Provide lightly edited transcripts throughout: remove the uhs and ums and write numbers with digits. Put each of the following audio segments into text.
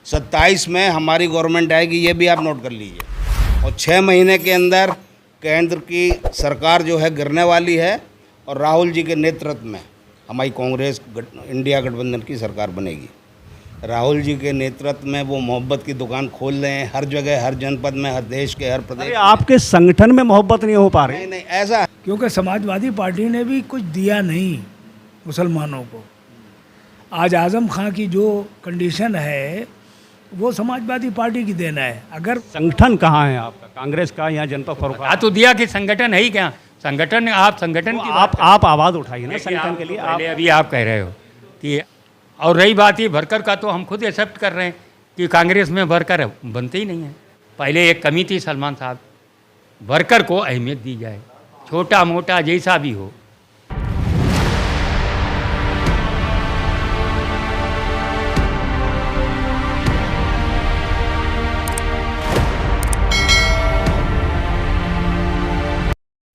27 में हमारी गवर्नमेंट आएगी, ये भी आप नोट कर लीजिए। और 6 महीने के अंदर केंद्र की सरकार जो है गिरने वाली है और राहुल जी के नेतृत्व में हमारी कांग्रेस इंडिया गठबंधन की सरकार बनेगी। राहुल जी के नेतृत्व में वो मोहब्बत की दुकान खोल रहे हैं हर जगह, हर जनपद में, हर देश के हर प्रदेश। अरे आपके संगठन में मोहब्बत नहीं हो पा रही? नहीं नहीं, ऐसा क्योंकि समाजवादी पार्टी ने भी कुछ दिया नहीं मुसलमानों को। आज आजम खां की जो कंडीशन है वो समाजवादी पार्टी की देना है। अगर संगठन कहाँ है आपका, कांग्रेस का या जनता फरोख्त? तो दिया कि संगठन है ही क्या? संगठन, आप संगठन की आप आवाज़ उठाइए ना संगठन के लिए। पहले अभी आप कह रहे हो कि, और रही बात ये वर्कर का, तो हम खुद एक्सेप्ट कर रहे हैं कि कांग्रेस में वर्कर बनते ही नहीं है। पहले एक कमी थी सलमान साहब, वर्कर को अहमियत दी जाए, छोटा मोटा जैसा भी हो।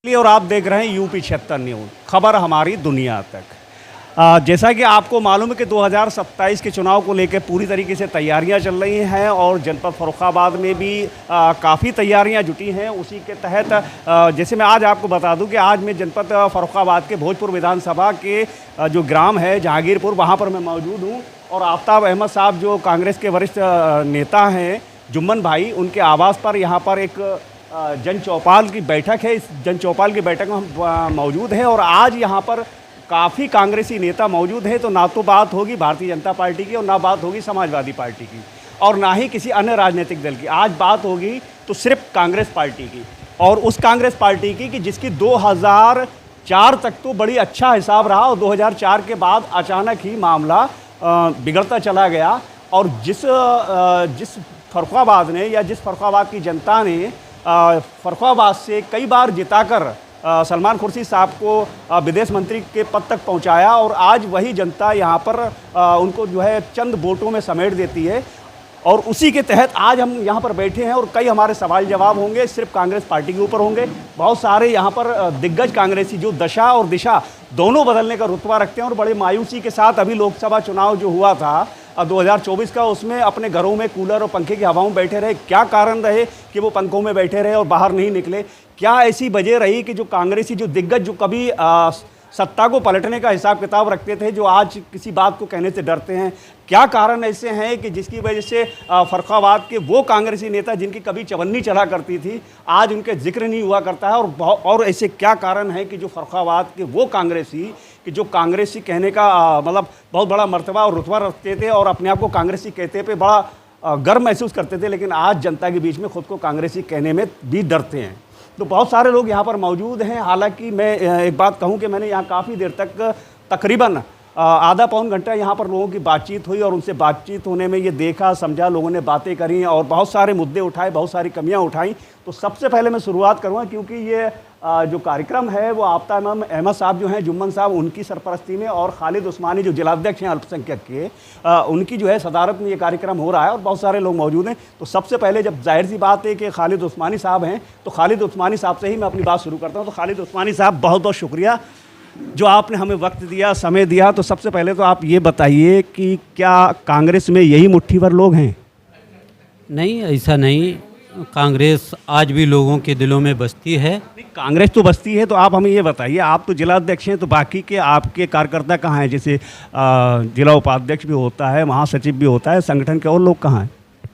और आप देख रहे हैं यूपी 76 न्यूज़, खबर हमारी दुनिया तक। जैसा कि आपको मालूम है कि 2027 के चुनाव को लेकर पूरी तरीके से तैयारियां चल रही हैं और जनपद फर्रुखाबाद में भी काफ़ी तैयारियां जुटी हैं। उसी के तहत जैसे मैं आज आपको बता दूं कि आज मैं जनपद फर्रुखाबाद के भोजपुर विधानसभा के जो ग्राम है जहांगीरपुर, वहां पर मैं मौजूद हूं। और आफ्ताब अहमद साहब जो कांग्रेस के वरिष्ठ नेता हैं, जुम्मन भाई, उनके आवास पर यहाँ पर एक जन चौपाल की बैठक है। इस जन चौपाल की बैठक में हम मौजूद हैं और आज यहाँ पर काफ़ी कांग्रेसी नेता मौजूद हैं। तो ना तो बात होगी भारतीय जनता पार्टी की और ना बात होगी समाजवादी पार्टी की और ना ही किसी अन्य राजनीतिक दल की। आज बात होगी तो सिर्फ कांग्रेस पार्टी की, और उस कांग्रेस पार्टी की कि जिसकी 2004 तक तो बड़ी अच्छा हिसाब रहा और 2004 के बाद अचानक ही मामला बिगड़ता चला गया। और जिस फर्रुखाबाद ने या जिस फर्रुखाबाद की जनता ने फर्रुखाबाद से कई बार जिताकर सलमान खुर्शीद साहब को विदेश मंत्री के पद तक पहुंचाया, और आज वही जनता यहां पर उनको जो है चंद वोटों में समेट देती है। और उसी के तहत आज हम यहां पर बैठे हैं और कई हमारे सवाल जवाब होंगे, सिर्फ कांग्रेस पार्टी के ऊपर होंगे। बहुत सारे यहां पर दिग्गज कांग्रेसी जो दशा और दिशा दोनों बदलने का रुतबा रखते हैं और बड़े मायूसी के साथ अभी लोकसभा चुनाव जो हुआ था 2024 का, उसमें अपने घरों में कूलर और पंखे की हवाओं में बैठे रहे। क्या कारण रहे कि वो पंखों में बैठे रहे और बाहर नहीं निकले? क्या ऐसी वजह रही कि जो कांग्रेसी जो दिग्गज जो कभी सत्ता को पलटने का हिसाब किताब रखते थे, जो आज किसी बात को कहने से डरते हैं? क्या कारण ऐसे हैं कि जिसकी वजह से फर्रुखाबाद के वो कांग्रेसी नेता जिनकी कभी चवन्नी चढ़ा करती थी, आज उनके जिक्र नहीं हुआ करता है? और ऐसे क्या कारण है कि जो फर्रुखाबाद के वो कांग्रेसी कि जो कांग्रेसी कहने का मतलब बहुत बड़ा मर्तबा और रुतबा रखते थे और अपने आप को कांग्रेसी कहते पे बड़ा गर्व महसूस करते थे, लेकिन आज जनता के बीच में खुद को कांग्रेसी कहने में भी डरते हैं? तो बहुत सारे लोग यहाँ पर मौजूद हैं। हालांकि मैं एक बात कहूँ कि मैंने यहाँ काफ़ी देर तक तकरीबन आधा पौन घंटा यहाँ पर लोगों की बातचीत हुई और उनसे बातचीत होने में ये देखा समझा, लोगों ने बातें करी और बहुत सारे मुद्दे उठाए, बहुत सारी कमियाँ उठाई। तो सबसे पहले मैं शुरुआत करूँगा, क्योंकि ये जो कार्यक्रम है वो आफ्ताब अहमद साहब जो हैं, जुम्मन साहब, उनकी सरपरस्ती में, और खालिद उस्मानी जो जिलाध्यक्ष हैं अल्पसंख्यक के, उनकी जो है सदारत में ये कार्यक्रम हो रहा है और बहुत सारे लोग मौजूद हैं। तो सबसे पहले जब जाहिर सी बात है कि खालिद उस्मानी साहब हैं, तो खालिद उस्मानी साहब से ही मैं अपनी बात शुरू करता हूँ। तो खालिद उस्मानी साहब, बहुत बहुत शुक्रिया जो आपने हमें वक्त दिया, समय दिया। तो सबसे पहले तो आप ये बताइए कि क्या कांग्रेस में यही मुट्ठी भर लोग हैं? नहीं, ऐसा नहीं। कांग्रेस आज भी लोगों के दिलों में बसती है। कांग्रेस तो बसती है, तो आप हमें ये बताइए, आप तो जिला अध्यक्ष हैं, तो बाकी के आपके कार्यकर्ता कहाँ हैं? जैसे जिला उपाध्यक्ष भी होता है, महासचिव भी होता है, संगठन के और लोग कहाँ हैं?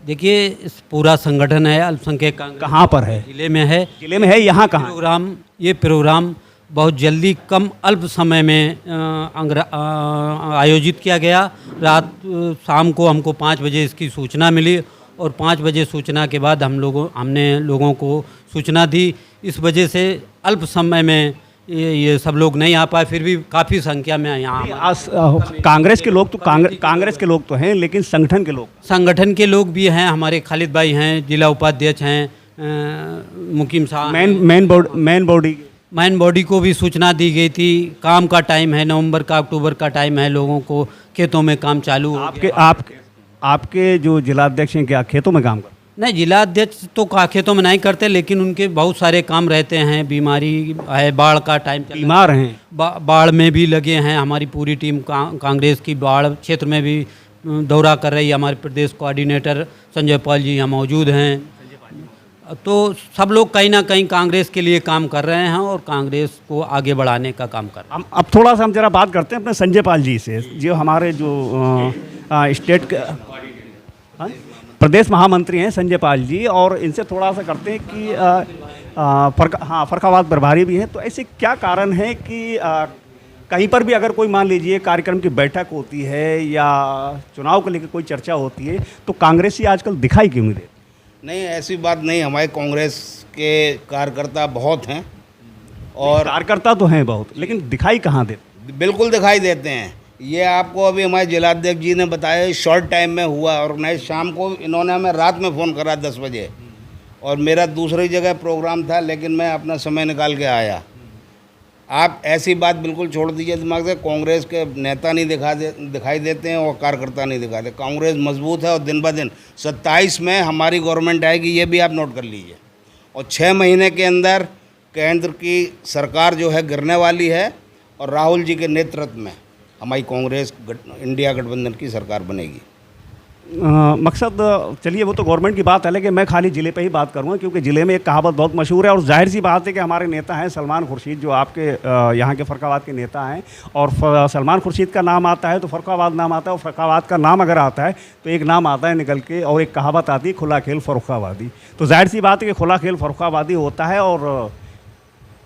देखिए, इस पूरा संगठन है अल्पसंख्यक कांग्रेस। कहाँ पर है? जिले में है। जिले में है, यहाँ कहाँ? ये प्रोग्राम बहुत जल्दी कम अल्प समय में आयोजित किया गया। शाम को हमको 5 बजे इसकी सूचना मिली और 5 बजे सूचना के बाद हमने लोगों को सूचना दी। इस वजह से अल्प समय में ये सब लोग नहीं आ पाए, फिर भी काफ़ी संख्या में यहाँ कांग्रेस के लोग तो कांग्रेस के लोग तो हैं, लेकिन संगठन के लोग भी हैं। हमारे खालिद भाई हैं, जिला उपाध्यक्ष हैं, मुकीम साहब, मेन बॉडी को भी सूचना दी गई थी। काम का टाइम है, नवंबर का अक्टूबर का टाइम है, लोगों को खेतों में काम चालू। आपके जो जिलाध्यक्ष हैं क्या खेतों में काम करते? नहीं, जिलाध्यक्ष तो खेतों में नहीं करते, लेकिन उनके बहुत सारे काम रहते हैं। बीमारी है, बाढ़ का टाइम, बीमार हैं, बाढ़ में भी लगे हैं। हमारी पूरी टीम कांग्रेस की बाढ़ क्षेत्र में भी दौरा कर रही है। हमारे प्रदेश कोऑर्डिनेटर संजय पाल जी यहाँ मौजूद हैं। तो सब लोग कहीं ना कहीं कांग्रेस के लिए काम कर रहे हैं और कांग्रेस को आगे बढ़ाने का काम कर रहे हैं। अब थोड़ा सा हम जरा बात करते हैं अपने संजय पाल जी से, जो हमारे जो स्टेट के हाँ? प्रदेश महामंत्री हैं संजय पाल जी, और इनसे थोड़ा सा करते हैं कि फर्रुखाबाद प्रभारी भी हैं। तो ऐसे क्या कारण है कि कहीं पर भी अगर कोई मान लीजिए कार्यक्रम की बैठक होती है या चुनाव को लेकर कोई चर्चा होती है तो कांग्रेसी आजकल दिखाई क्यों नहीं देती? नहीं, ऐसी बात नहीं। हमारे कांग्रेस के कार्यकर्ता बहुत हैं और कार्यकर्ता तो हैं बहुत, लेकिन दिखाई कहाँ देते? बिल्कुल दिखाई देते हैं। ये आपको अभी हमारे जिलाध्यक्ष जी ने बताया, शॉर्ट टाइम में हुआ। और नहीं, शाम को इन्होंने हमें रात में फ़ोन करा 10 बजे, और मेरा दूसरी जगह प्रोग्राम था, लेकिन मैं अपना समय निकाल के आया। आप ऐसी बात बिल्कुल छोड़ दीजिए दिमाग से। कांग्रेस के नेता नहीं दिखाई देते हैं और कार्यकर्ता नहीं दिखाते। कांग्रेस मजबूत है और दिन ब दिन 27 में हमारी गवर्नमेंट आएगी, ये भी आप नोट कर लीजिए। और 6 महीने के अंदर केंद्र की सरकार जो है गिरने वाली है, और राहुल जी के नेतृत्व में हमारी कांग्रेस इंडिया गठबंधन की सरकार बनेगी। मकसद चलिए वो तो गवर्नमेंट की बात है, लेकिन मैं खाली ज़िले पे ही बात करूँगा, क्योंकि ज़िले में एक कहावत बहुत मशहूर है और जाहिर सी बात है कि हमारे नेता हैं सलमान खुर्शीद, जो आपके यहाँ के फर्रुखाबाद के नेता हैं। और सलमान खुर्शीद का नाम आता है तो फर्रुखाबाद नाम आता है, और फर्रुखाबाद का नाम अगर आता है तो एक नाम आता है निकल के, और एक कहावत आती है खुला खेल फर्रुखाबादी। तो जाहिर सी बात है कि खुला खेल फर्रुखाबादी होता है, और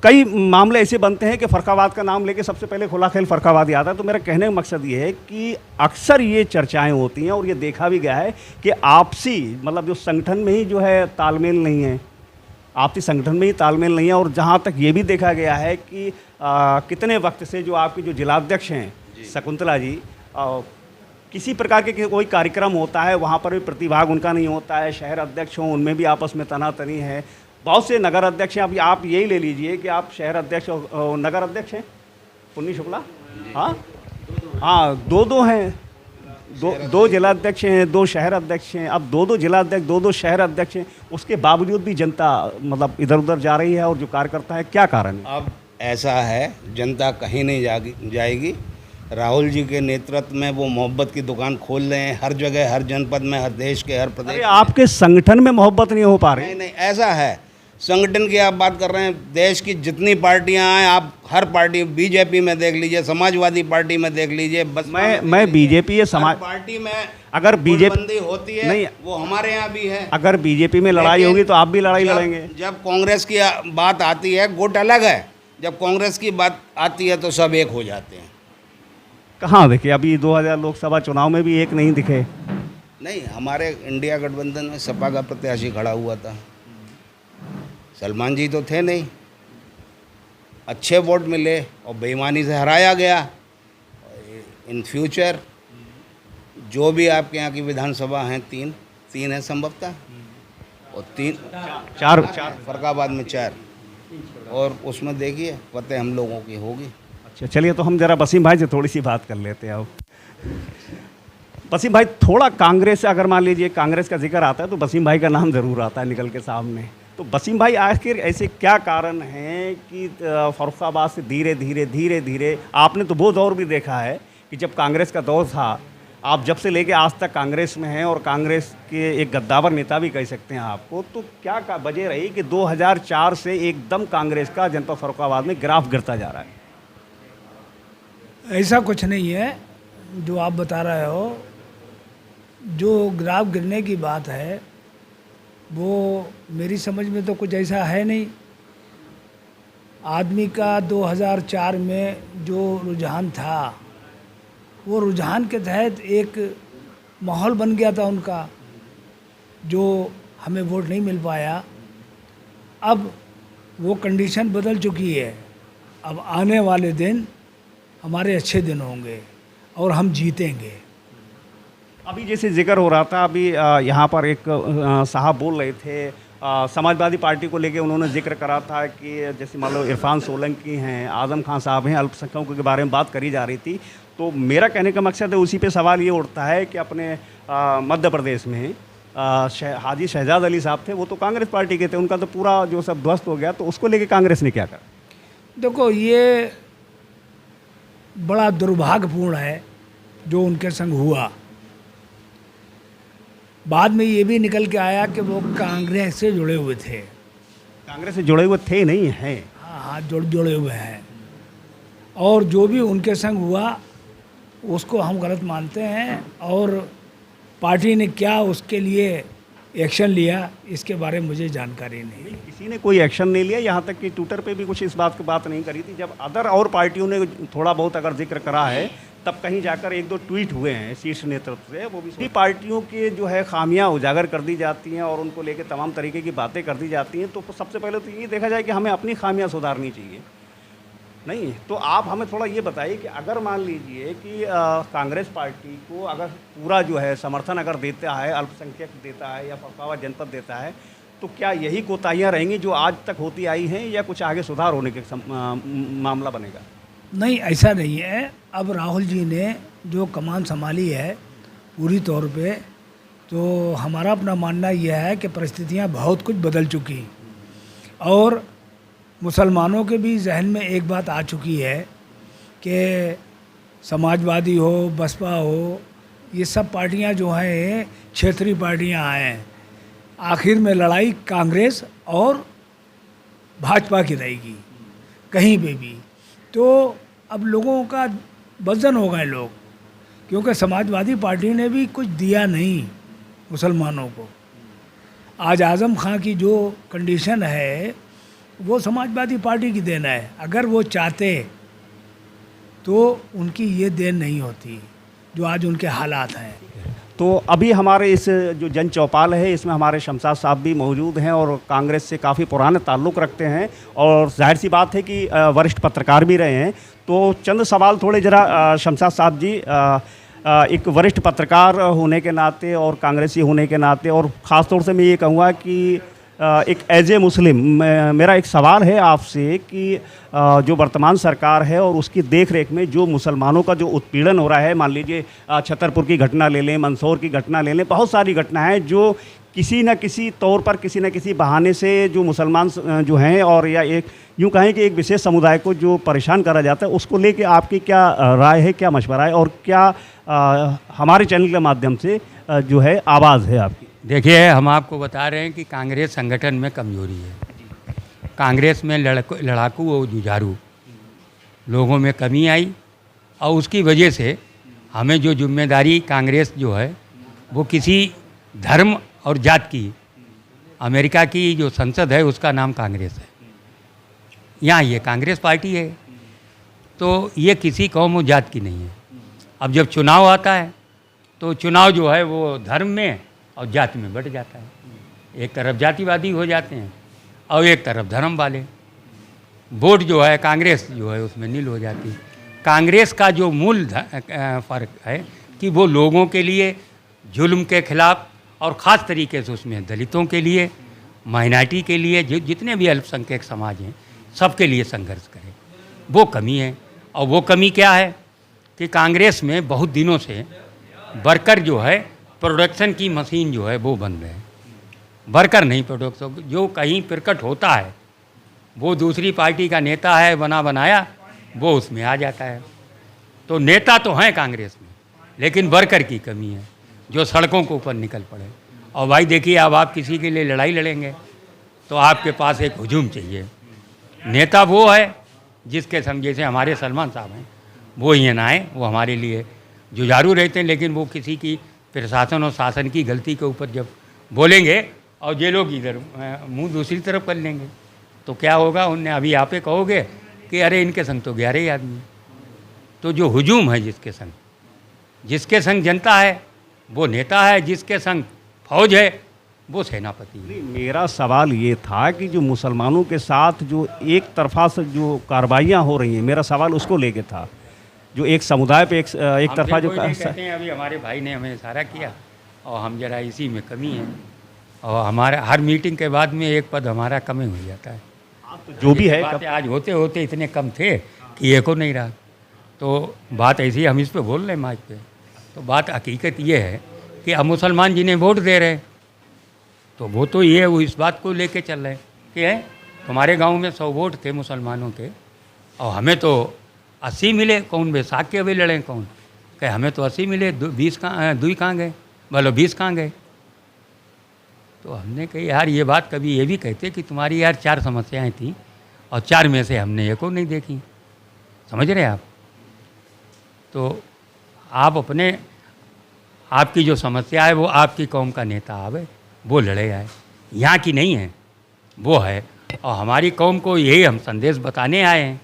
कई मामले ऐसे बनते हैं कि फर्रुखाबाद का नाम लेके सबसे पहले खुला खेल फर्रुखाबादी आता है। तो मेरा कहने का मकसद ये है कि अक्सर ये चर्चाएं होती हैं और ये देखा भी गया है कि आपसी मतलब जो संगठन में ही जो है तालमेल नहीं है, आपसी संगठन में ही तालमेल नहीं है। और जहाँ तक ये भी देखा गया है कि कितने वक्त से जो आपके जो जिलाध्यक्ष हैं शकुंतला जी, किसी प्रकार के कोई कार्यक्रम होता है वहाँ पर भी प्रतिभाग उनका नहीं होता है। शहर अध्यक्ष हों, उनमें भी आपस में तनातनी है। बहुत से नगर अध्यक्ष हैं, अभी आप यही ले लीजिए कि आप शहर अध्यक्ष और नगर अध्यक्ष हैं पुन्नी शुक्ला, हाँ दो हैं, दो जिलाध्यक्ष हैं, 2 शहर अध्यक्ष हैं। अब 2 जिलाध्यक्ष, 2 शहर अध्यक्ष हैं, उसके बावजूद भी जनता मतलब इधर उधर जा रही है, और जो कार्यकर्ता है क्या कारण है? अब ऐसा है, जनता कहीं नहीं जाएगी। राहुल जी के नेतृत्व में वो मोहब्बत की दुकान खोल रहे हैं हर जगह, हर जनपद में, हर देश के हर प्रदेश। आपके संगठन में मोहब्बत नहीं हो पा रही? नहीं, ऐसा है। संगठन की आप बात कर रहे हैं, देश की जितनी पार्टियां हैं, आप हर पार्टी, बीजेपी में देख लीजिए, समाजवादी पार्टी में देख लीजिए, बस मैं बीजेपी समाज पार्टी में अगर बीजेपी होती है नहीं, वो हमारे यहाँ भी है। अगर बीजेपी में लड़ाई होगी तो आप भी लड़ाई लड़ेंगे। जब कांग्रेस की बात आती है, गुट अलग है, जब कांग्रेस की बात आती है तो सब एक हो जाते हैं। कहाँ दिखे? अभी 2000 लोकसभा चुनाव में भी एक नहीं दिखे। नहीं, हमारे इंडिया गठबंधन में सपा का प्रत्याशी खड़ा हुआ था, सलमान जी तो थे नहीं। अच्छे वोट मिले और बेईमानी से हराया गया। इन फ्यूचर जो भी आपके यहाँ की विधानसभा हैं, तीन है संभवतः, और 4 फर्रुखाबाद में 4, और उसमें देखिए फतेह हम लोगों की होगी। अच्छा, चलिए तो हम जरा वसीम भाई से थोड़ी सी बात कर लेते हैं। अब वसीम भाई, थोड़ा कांग्रेस से अगर मान लीजिए कांग्रेस का जिक्र आता है तो वसीम भाई का नाम ज़रूर आता है निकल के सामने। तो वसीम भाई, आखिर ऐसे क्या कारण हैं कि फर्रुखाबाद से धीरे धीरे आपने तो वो दौर भी देखा है कि जब कांग्रेस का दौर था, आप जब से लेके आज तक कांग्रेस में हैं और कांग्रेस के एक गद्दावर नेता भी कह सकते हैं आपको, तो क्या वजह रही कि 2004 से एकदम कांग्रेस का जनपद फर्रुखाबाद में ग्राफ गिरता जा रहा है? ऐसा कुछ नहीं है जो आप बता रहे हो। जो ग्राफ गिरने की बात है वो मेरी समझ में तो कुछ ऐसा है नहीं। आदमी का 2004 में जो रुझान था, वो रुझान के तहत एक माहौल बन गया था उनका, जो हमें वोट नहीं मिल पाया। अब वो कंडीशन बदल चुकी है। अब आने वाले दिन हमारे अच्छे दिन होंगे और हम जीतेंगे। अभी जैसे जिक्र हो रहा था, अभी यहाँ पर एक साहब बोल रहे थे, समाजवादी पार्टी को लेके उन्होंने जिक्र करा था कि जैसे मान लो इरफान सोलंकी हैं, आजम खान साहब हैं, अल्पसंख्यकों के बारे में बात करी जा रही थी। तो मेरा कहने का मकसद है, उसी पे सवाल ये उठता है कि अपने मध्य प्रदेश में हाजी शहजाद अली साहब थे, वो तो कांग्रेस पार्टी के थे, उनका तो पूरा जो सब ध्वस्त हो गया। तो उसको लेके कांग्रेस ने क्या करा? देखो, ये बड़ा दुर्भाग्यपूर्ण है जो उनके संग हुआ। बाद में ये भी निकल के आया कि वो कांग्रेस से जुड़े हुए थे। कांग्रेस से जुड़े हुए थे नहीं हैं। हाँ हाँ, जुड़े हुए हैं। और जो भी उनके संग हुआ उसको हम गलत मानते हैं, और पार्टी ने क्या उसके लिए एक्शन लिया इसके बारे में मुझे जानकारी नहीं। किसी ने कोई एक्शन नहीं लिया, यहाँ तक कि ट्विटर पे भी कुछ इस बात की बात नहीं करी थी। जब अदर और पार्टियों ने थोड़ा बहुत अगर जिक्र करा है तब कहीं जाकर एक दो ट्वीट हुए हैं शीर्ष नेतृत्व से, वो भी पार्टियों के जो है खामियां उजागर कर दी जाती हैं और उनको लेकर तमाम तरीके की बातें कर दी जाती हैं। तो सबसे पहले तो ये देखा जाए कि हमें अपनी खामियां सुधारनी चाहिए। नहीं तो आप हमें थोड़ा ये बताइए कि अगर मान लीजिए कि कांग्रेस पार्टी को अगर पूरा जो है समर्थन अगर देता है, अल्पसंख्यक देता है या फरफावा जनपद देता है, तो क्या यही कोताहियाँ रहेंगी जो आज तक होती आई हैं, या कुछ आगे सुधार होने के मामला बनेगा? नहीं, ऐसा नहीं है। अब राहुल जी ने जो कमान संभाली है पूरी तौर पे, तो हमारा अपना मानना यह है कि परिस्थितियां बहुत कुछ बदल चुकी, और मुसलमानों के भी जहन में एक बात आ चुकी है कि समाजवादी हो, बसपा हो, ये सब पार्टियां जो हैं क्षेत्रीय पार्टियां हैं। आखिर में लड़ाई कांग्रेस और भाजपा की रहेगी कहीं पे भी। तो अब लोगों का वजन हो गए लोग, क्योंकि समाजवादी पार्टी ने भी कुछ दिया नहीं मुसलमानों को। आज आज़म खां की जो कंडीशन है वो समाजवादी पार्टी की देन है। अगर वो चाहते तो उनकी ये देन नहीं होती जो आज उनके हालात हैं। तो अभी हमारे इस जो जन चौपाल है इसमें हमारे शमशाद साहब भी मौजूद हैं और कांग्रेस से काफ़ी पुराने ताल्लुक़ रखते हैं, और जाहिर सी बात है कि वरिष्ठ पत्रकार भी रहे हैं। तो चंद सवाल थोड़े ज़रा शमशाद साहब जी, एक वरिष्ठ पत्रकार होने के नाते और कांग्रेसी होने के नाते, और ख़ास तौर से मैं ये कहूँगा कि एक एज ए मुस्लिम मेरा एक सवाल है आपसे कि जो वर्तमान सरकार है और उसकी देख रेख में जो मुसलमानों का जो उत्पीड़न हो रहा है, मान लीजिए छतरपुर की घटना ले लें, मंदसौर की घटना ले लें, बहुत सारी घटनाएं जो किसी न किसी तौर पर किसी न किसी बहाने से जो मुसलमान जो हैं, और या एक यूँ कहें कि एक विशेष समुदाय को जो परेशान करा जाता है, उसको लेके आपकी क्या राय है, क्या मशवरा है, और क्या हमारे चैनल के माध्यम से जो है आवाज़ है आपकी? देखिए, हम आपको बता रहे हैं कि कांग्रेस संगठन में कमजोरी है। कांग्रेस में लड़ाकू और जुझारू लोगों में कमी आई, और उसकी वजह से हमें जो जिम्मेदारी कांग्रेस जो है वो किसी धर्म और जात की, अमेरिका की जो संसद है उसका नाम कांग्रेस है, यहाँ ये कांग्रेस पार्टी है, तो ये किसी कौम और जात की नहीं है। अब जब चुनाव आता है तो चुनाव जो है वो धर्म में और जात में बट जाता है। एक तरफ जातिवादी हो जाते हैं और एक तरफ धर्म वाले। वोट जो है कांग्रेस जो है उसमें नील हो जाती है। कांग्रेस का जो मूल फ़र्क है कि वो लोगों के लिए जुल्म के खिलाफ, और ख़ास तरीके से उसमें दलितों के लिए, माइनॉरिटी के लिए, जितने भी अल्पसंख्यक समाज हैं सबके लिए संघर्ष करे। वो कमी है। और वो कमी क्या है कि कांग्रेस में बहुत दिनों से वर्कर जो है, प्रोडक्शन की मशीन जो है वो बंद है। वर्कर नहीं प्रोडक्शन, जो कहीं प्रकट होता है वो दूसरी पार्टी का नेता है बना बनाया, वो उसमें आ जाता है। तो नेता तो हैं कांग्रेस में, लेकिन वर्कर की कमी है जो सड़कों के ऊपर निकल पड़े। और भाई देखिए, अब आप किसी के लिए लड़ाई लड़ेंगे तो आपके पास एक हुजूम चाहिए। नेता वो है जिसके संग, जैसे हमारे सलमान साहब हैं, वो ही ना आए, वो हमारे लिए जुझारू रहते हैं, लेकिन वो किसी की प्रशासन और शासन की गलती के ऊपर जब बोलेंगे और ये लोग इधर मुंह दूसरी तरफ कर लेंगे तो क्या होगा? उनने अभी आप ही कहोगे कि अरे इनके संग तो 11 ही आदमी। तो जो हुजूम है जिसके संग जनता है वो नेता है, जिसके संग फौज है वो सेनापति है। मेरा सवाल ये था कि जो मुसलमानों के साथ जो एक तरफा से जो कार्रवाइयाँ हो रही हैं, मेरा सवाल उसको लेके था। जो एक समुदाय पे एक तरफा जो कहते हैं, अभी हमारे भाई ने हमें इशारा किया और हम जरा इसी में कमी है, और हमारे हर मीटिंग के बाद में एक पद हमारा कम हो जाता है। तो जो भी है आज होते होते इतने कम थे कि एक को नहीं रहा। तो बात ऐसी, हम इस पे बोल रहे हैं माइक पे, तो बात हकीकत ये है कि अब मुसलमान जिन्हें वोट दे रहे तो वो तो ये वो इस बात को लेके चल रहे कि है तुम्हारे गांव में 100 वोट थे मुसलमानों के और हमें तो 80 मिले, कौन बैसाख के अभी लड़े, कौन कहे हमें तो 80 मिले, 20 कहाँ गए, बोलो 20 कहाँ गए। तो हमने कही यार ये बात कभी ये भी कहते कि तुम्हारी यार 4 समस्याएं थी और 4 में से हमने एक को नहीं देखी, समझ रहे आप। तो आप अपने आपकी जो समस्या है वो आपकी कौम का नेता आवे, वो लड़े आए, यहाँ की नहीं है, वो है। और हमारी कौम को यही हम संदेश बताने आए हैं,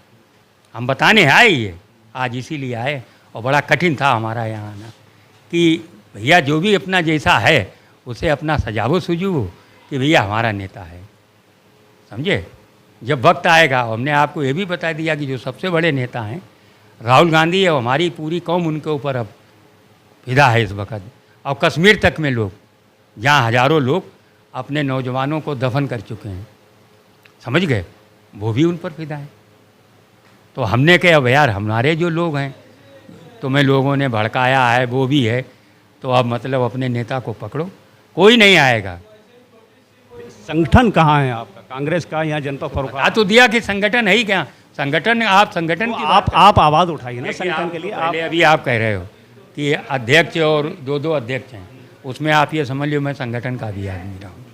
हम बताने आए ये आज इसीलिए आए। और बड़ा कठिन था हमारा यहाँ आना कि भैया जो भी अपना जैसा है उसे अपना सजावो सुझावो कि भैया हमारा नेता है, समझे। जब वक्त आएगा, हमने आपको ये भी बता दिया कि जो सबसे बड़े नेता हैं राहुल गांधी है, हमारी पूरी कौम उनके ऊपर अब फिदा है इस वक्त। और कश्मीर तक में लोग, जहाँ हज़ारों लोग अपने नौजवानों को दफन कर चुके हैं, समझ गए, वो भी उन पर फिदा है। तो हमने कहा अब यार हमारे जो लोग हैं तुम्हें लोगों ने भड़काया है वो भी है, तो अब मतलब अपने नेता को पकड़ो, कोई नहीं आएगा। संगठन कहाँ है आपका, कांग्रेस का या जनता फर्रुखाबाद? तो दिया कि संगठन है ही क्या, संगठन आप संगठन की आप आवाज़ उठाइए ना संगठन के लिए। पहले अभी आप कह रहे हो कि अध्यक्ष और 2 अध्यक्ष हैं, उसमें आप ये समझ लो मैं संगठन का भी आदमी रहा हूँ।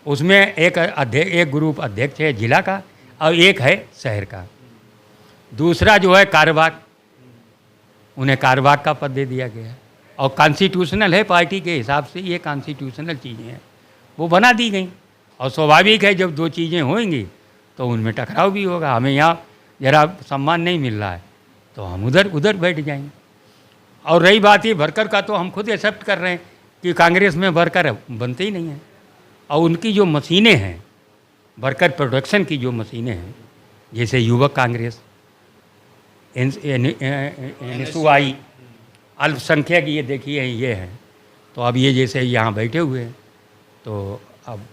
उसमें एक ग्रुप अध्यक्ष है जिला का और एक है शहर का, दूसरा जो है कार्यवाहक, उन्हें कार्यवाहक का पद दे दिया गया। और कॉन्स्टिट्यूशनल है, पार्टी के हिसाब से ये कॉन्स्टिट्यूशनल चीज़ें हैं, वो बना दी गई। और स्वाभाविक है जब 2 चीज़ें होंगी तो उनमें टकराव भी होगा। हमें यहाँ ज़रा सम्मान नहीं मिल रहा है तो हम उधर बैठ जाएंगे। और रही बात ये वर्कर का, तो हम खुद एक्सेप्ट कर रहे हैं कि कांग्रेस में वर्कर बनते ही नहीं हैं। और उनकी जो मशीनें हैं, वर्कर प्रोडक्शन की जो मशीनें हैं, जैसे युवक कांग्रेस, NSUI, अल्पसंख्यक, ये देखिए ये हैं। तो अब ये जैसे यहाँ बैठे हुए हैं, तो अब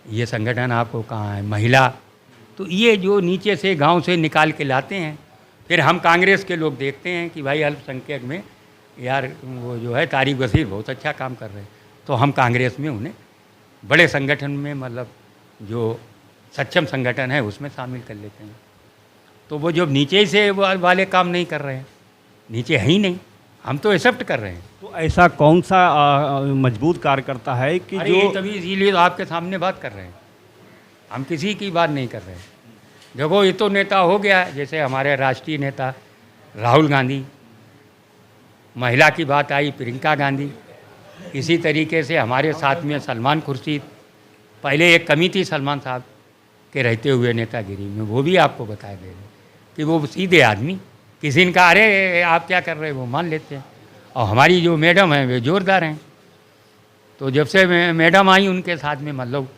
ये संगठन आपको कहाँ है, महिला, तो ये जो नीचे से गांव से निकाल के लाते हैं। फिर हम कांग्रेस के लोग देखते हैं कि भाई अल्पसंख्यक में यार वो जो है तारिक बशीर बहुत अच्छा काम कर रहे हैं, तो हम कांग्रेस में उन्हें बड़े संगठन में, मतलब जो सक्षम संगठन है उसमें शामिल कर लेते हैं। तो वो जब नीचे से वाले काम नहीं कर रहे हैं, नीचे है ही नहीं, हम तो एक्सेप्ट कर रहे हैं। तो ऐसा कौन सा मजबूत कार्यकर्ता है कि जो तभी इसीलिए तो आपके सामने बात कर रहे हैं, हम किसी की बात नहीं कर रहे हैं। देखो ये तो नेता हो गया, जैसे हमारे राष्ट्रीय नेता राहुल गांधी, महिला की बात आई प्रियंका गांधी, इसी तरीके से हमारे साथ में सलमान खुर्शीद, पहले एक कमी थी सलमान साहब के रहते हुए नेतागिरी में, वो भी आपको बता दे रहे कि वो सीधे आदमी, किसी ने कहा अरे आप क्या कर रहे हैं वो मान लेते हैं। और हमारी जो मैडम हैं वे जोरदार हैं। तो जब से मैडम आई उनके साथ में, मतलब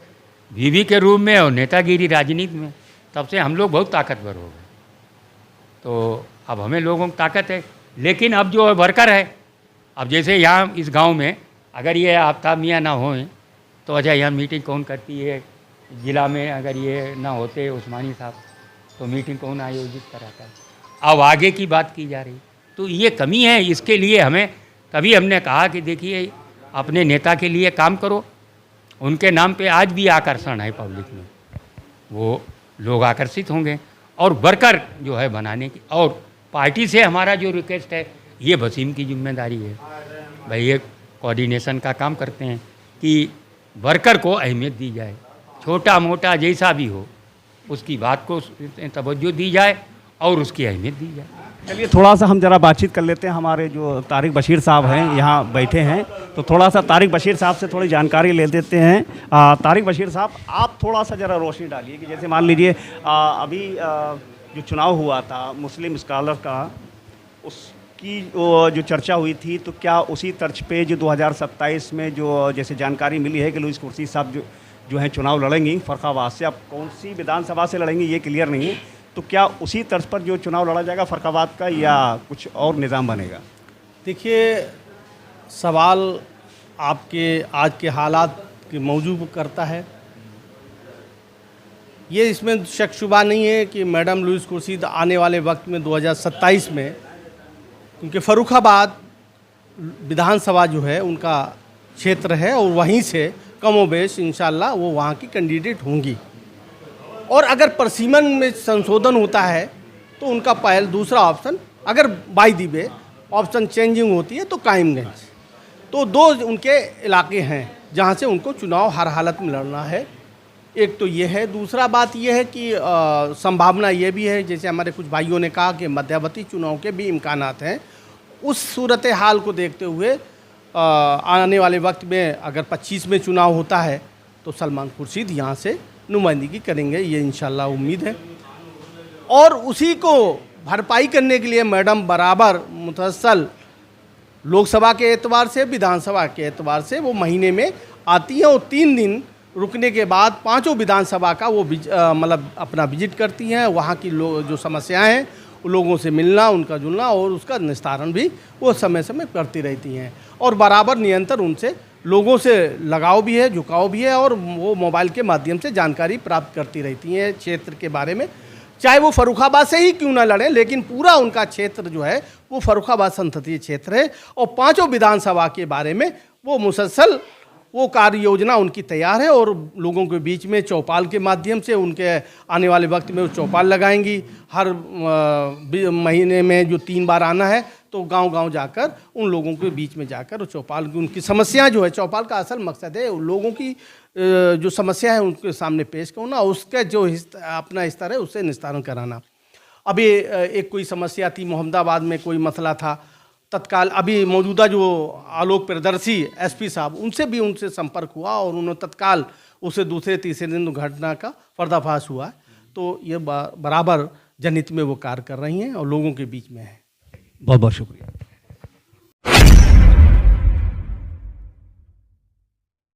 बीवी के रूप में और नेतागिरी राजनीति में, तब से हम लोग बहुत ताकतवर हो गए। तो अब हमें लोगों की ताकत है। लेकिन अब जो वर्कर है, अब जैसे यहाँ इस गांव में अगर ये आफ्ताब मियाँ ना हों तो अच्छा यहाँ मीटिंग कौन करती है, ज़िला में अगर ये ना होते उस्मानी साहब तो मीटिंग कौन आयोजित कराता है। अब आगे की बात की जा रही, तो ये कमी है। इसके लिए हमें, तभी हमने कहा कि देखिए अपने नेता के लिए काम करो, उनके नाम पे आज भी आकर्षण है पब्लिक में, वो लोग आकर्षित होंगे। और वर्कर जो है बनाने की, और पार्टी से हमारा जो रिक्वेस्ट है, ये वसीम की जिम्मेदारी है भाई, ये कोऑर्डिनेशन का काम करते हैं कि वर्कर को अहमियत दी जाए, छोटा मोटा जैसा भी हो उसकी बात को तवज्जो दी जाए और उसकी अहमियत दी जाए। चलिए थोड़ा सा हम जरा बातचीत कर लेते हैं। हमारे जो तारिक बशीर साहब हैं यहाँ बैठे हैं, तो थोड़ा सा तारिक बशीर साहब से थोड़ी जानकारी ले देते हैं। तारिक बशीर साहब, आप थोड़ा सा ज़रा रोशनी डालिए कि जैसे मान लीजिए अभी जो चुनाव हुआ था मुस्लिम स्कॉलर का, उसकी जो चर्चा हुई थी, तो क्या उसी तर्ज पे जो 2027 में जो जैसे जानकारी मिली है कि लुईस कुर्सी साहब जो हैं चुनाव लड़ेंगी फर्रुखाबाद से, अब कौन सी विधानसभा से लड़ेंगी ये क्लियर नहीं है, तो क्या उसी तर्ज पर जो चुनाव लड़ा जाएगा फर्रुखाबाद का, या कुछ और निज़ाम बनेगा? देखिए, सवाल आपके आज के हालात के मौजू करता है। ये इसमें शक शुबा नहीं है कि मैडम लुईस कुर्सी आने वाले वक्त में 2027 में, क्योंकि फर्रुखाबाद विधानसभा जो है उनका क्षेत्र है और वहीं से कमोबेश इंशाल्लाह वो वहाँ की कैंडिडेट होंगी। और अगर परसीमन में संशोधन होता है तो उनका पहल दूसरा ऑप्शन, अगर by the way option changing होती है तो कायमगंज, तो 2 उनके इलाके हैं। जहाँ से उनको चुनाव हर हालत में लड़ना है। एक तो ये है, दूसरा बात ये है कि संभावना ये भी है, जैसे हमारे कुछ भाइयों ने कहा कि मध्यावधि चुनाव के भी इम्कानात हैं। उस सूरत हाल को देखते हुए आने वाले वक्त में अगर 25 में चुनाव होता है तो सलमान खुर्शीद यहाँ से नुमाइंदगी करेंगे, ये इंशाल्लाह उम्मीद है। और उसी को भरपाई करने के लिए मैडम बराबर मुतसल लोकसभा के एतबार से, विधानसभा के एतबार से वो महीने में आती हैं और 3 दिन रुकने के बाद 5 विधानसभा का वो मतलब अपना विजिट करती हैं। वहाँ की जो समस्याएं हैं लोगों से मिलना, उनका जुलना और उसका निस्तारण भी वो समय समय करती रहती हैं। और बराबर निरंतर उनसे लोगों से लगाव भी है, झुकाव भी है और वो मोबाइल के माध्यम से जानकारी प्राप्त करती रहती हैं क्षेत्र के बारे में। चाहे वो फर्रुखाबाद से ही क्यों ना लड़ें, लेकिन पूरा उनका क्षेत्र जो है वो फर्रुखाबाद संसदीय क्षेत्र है और 5 विधानसभा के बारे में वो मुसलसल वो कार्य योजना उनकी तैयार है। और लोगों के बीच में चौपाल के माध्यम से उनके आने वाले वक्त में वो चौपाल लगाएंगी। हर महीने में जो 3 बार आना है तो गांव-गांव जाकर उन लोगों के बीच में जाकर चौपाल की उनकी समस्या जो है, चौपाल का असल मकसद है लोगों की जो समस्या है उनके सामने पेश करना, उसका जो अपना स्तर है उससे निस्तारण कराना। अभी एक कोई समस्या थी, मोहम्मदाबाद में कोई मसला था, तत्काल अभी मौजूदा जो आलोक प्रदर्शी एसपी साहब उनसे संपर्क हुआ और उन्होंने तत्काल उसे दूसरे तीसरे दिन घटना का पर्दाफाश हुआ। तो ये बराबर जनहित में वो कार्य कर रही हैं और लोगों के बीच में है। बहुत बहुत शुक्रिया।